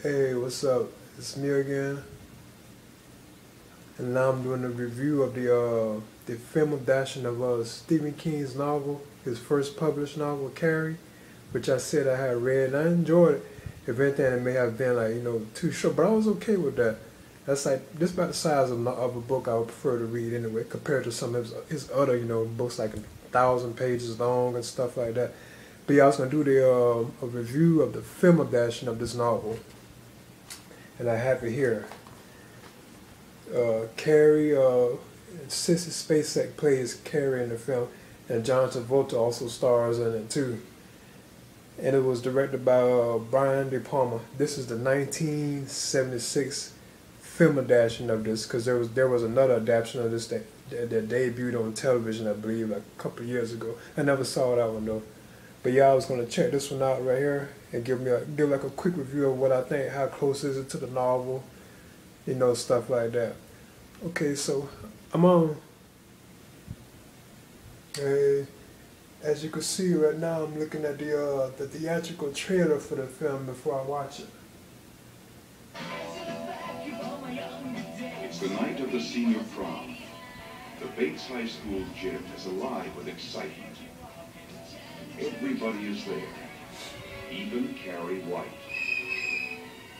Hey, what's up? It's me again, and now I'm doing a review of the film adaptation of Stephen King's novel, his first published novel, Carrie, which I said I had read and I enjoyed it. If anything, it may have been too short, but I was okay with that. That's like just about the size of a book I would prefer to read anyway, compared to some of his other books like 1,000 pages long and stuff like that. But yeah, I was gonna do a review of the film adaptation of this novel, and I have it here. Carrie, Sissy Spacek plays Carrie in the film, and John Travolta also stars in it too. And it was directed by Brian De Palma. This is the 1976 film adaptation of this, because there was another adaptation of this that debuted on television, I believe, like a couple of years ago. I never saw that one though. But yeah, I was gonna check this one out right here and give like a quick review of what I think, how close is it to the novel, stuff like that. Okay, so I'm on. As you can see right now, I'm looking at the theatrical trailer for the film before I watch it. It's the night of the senior prom. The Bates High School gym is alive with excitement. Everybody is there, even Carrie White,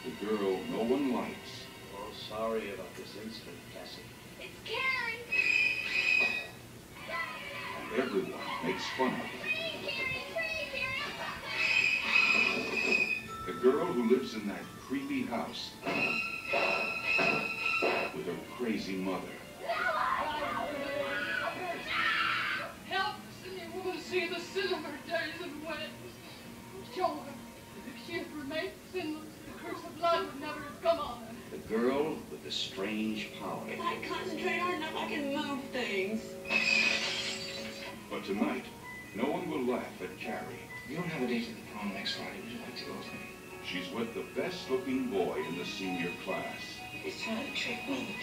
the girl no one likes. Oh, sorry about this incident, Cassie. It's Carrie! And everyone makes fun of her. The girl who lives in that creepy house with her crazy mother. Help! Sydney will see the silver days of when sure, if she had remained sinless, the curse of blood would never have come on her. The girl with the strange power. If I concentrate hard enough, I can move things. But tonight, no one will laugh at Carrie. You don't have a date at the prom next Friday. Would you like to go with me? She's with the best-looking boy in the senior class. He's trying to trick me.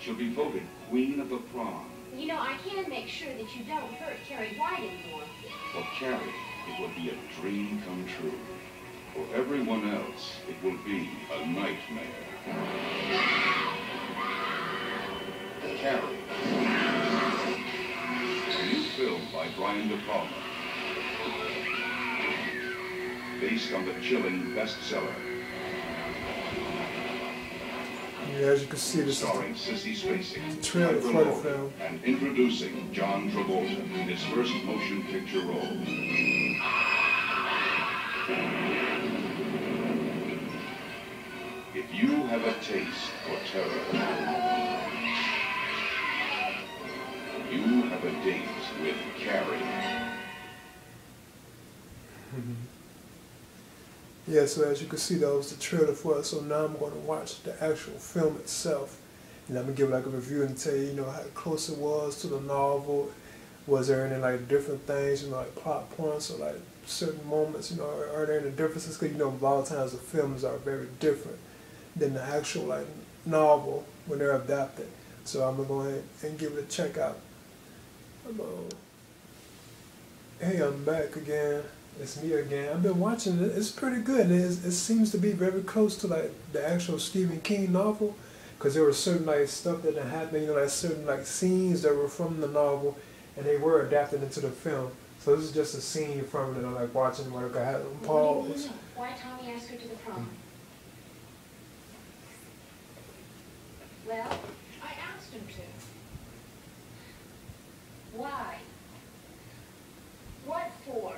She'll be voted queen of the prom. You know, I can make sure that you don't hurt Carrie White anymore. For Carrie, it will be a dream come true. For everyone else, it will be a nightmare. Carrie. A new film by Brian De Palma. Based on the chilling bestseller. As you can see, this starring Sissy Spacek, trailer for the film, and introducing John Travolta in his first motion picture role. If you have a taste for terror, you have a date with Carrie. Yeah, so as you can see, that was the trailer for it. So now I'm going to watch the actual film itself, and I'm gonna give like a review and tell you, how close it was to the novel. Was there any like different things, like plot points or like certain moments, are there any differences? Because a lot of times the films are very different than the actual like novel when they're adapted. So I'm gonna go ahead and give it a check out. Hey, I'm back again. It's me again. I've been watching it. It's pretty good. It seems to be very close to like the actual Stephen King novel, because there were certain like stuff that happened, like certain like scenes that were from the novel, and they were adapted into the film. So this is just a scene from it. I'm like watching where I had them pause. Why Tommy asked her to the prom? Well, I asked him to. why? What for?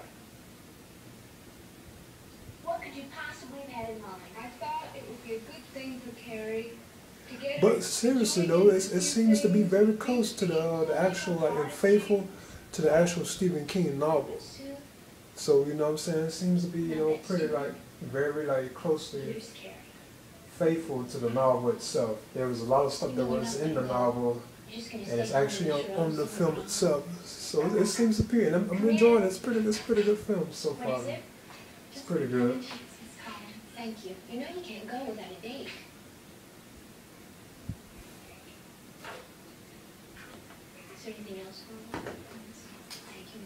What could you possibly have had in mind? I thought it would be a good thing for Carrie to get. But seriously though, it seems to be very close to the actual, like, and faithful to the actual Stephen King novel. So what I'm saying, it seems to be pretty like very like closely faithful to the novel itself. There was a lot of stuff that was in the novel, and it's actually on the film itself. So it seems to be, and I'm enjoying it. It's pretty good film so far. It's pretty good. Thank you. You know you can't go without a date. Is there anything else for me? Thank you.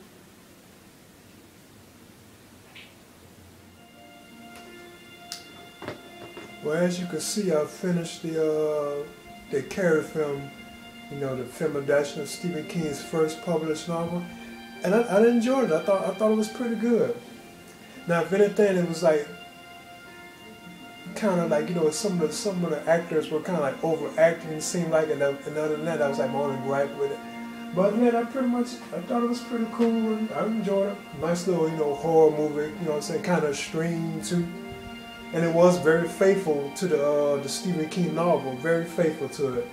Well, as you can see, I finished the CARRIE film, the film adaptation of Stephen King's first published novel, and I enjoyed it. I thought it was pretty good. Now, if anything, it was like kind of like some of the actors were kind of like overacting. It seemed like, and other than that, I was like my only gripe with it. But then I thought it was pretty cool. And I enjoyed it. Nice little horror movie. Kind of extreme too. And it was very faithful to the Stephen King novel, very faithful to it.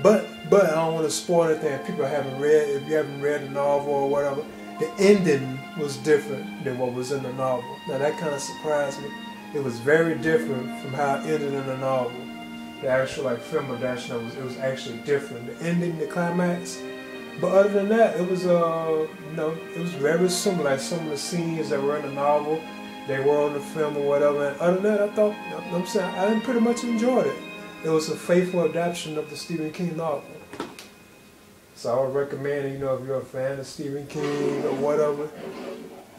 But I don't want to spoil anything if people haven't read. If you haven't read the novel or whatever, the ending was different than what was in the novel. Now that kind of surprised me. It was very different from how it ended in the novel. The actual film adaptation, it was actually different. The ending, the climax. But other than that, it was it was very similar. Like some of the scenes that were in the novel, they were on the film or whatever. And other than that, I pretty much enjoyed it. It was a faithful adaptation of the Stephen King novel. So I would recommend it, if you're a fan of Stephen King or whatever,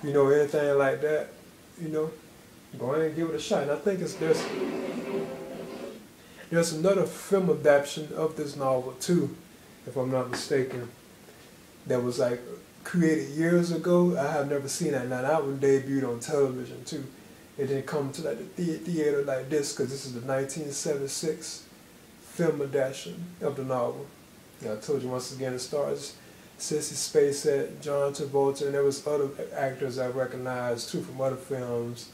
anything like that, go ahead and give it a shot. And I think there's another film adaptation of this novel too, if I'm not mistaken, that was created years ago. I have never seen that. Now that one debuted on television too. It didn't come to the theater like this because this is the 1976 film adaptation of the novel. I told you once again, it stars Sissy Spacek, John Travolta, and there was other actors I recognized too from other films.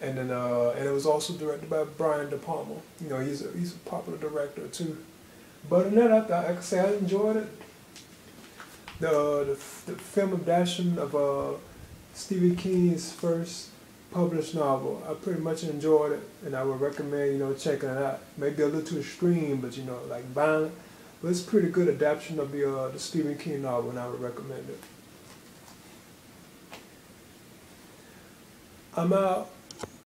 And then and it was also directed by Brian De Palma. He's a popular director too. But in that, I enjoyed it. The film adaptation of Stephen King's first published novel, I pretty much enjoyed it, and I would recommend checking it out. Maybe a little too extreme, but like violent. But it's a pretty good adaptation of the Stephen King novel, and I would recommend it. I'm out.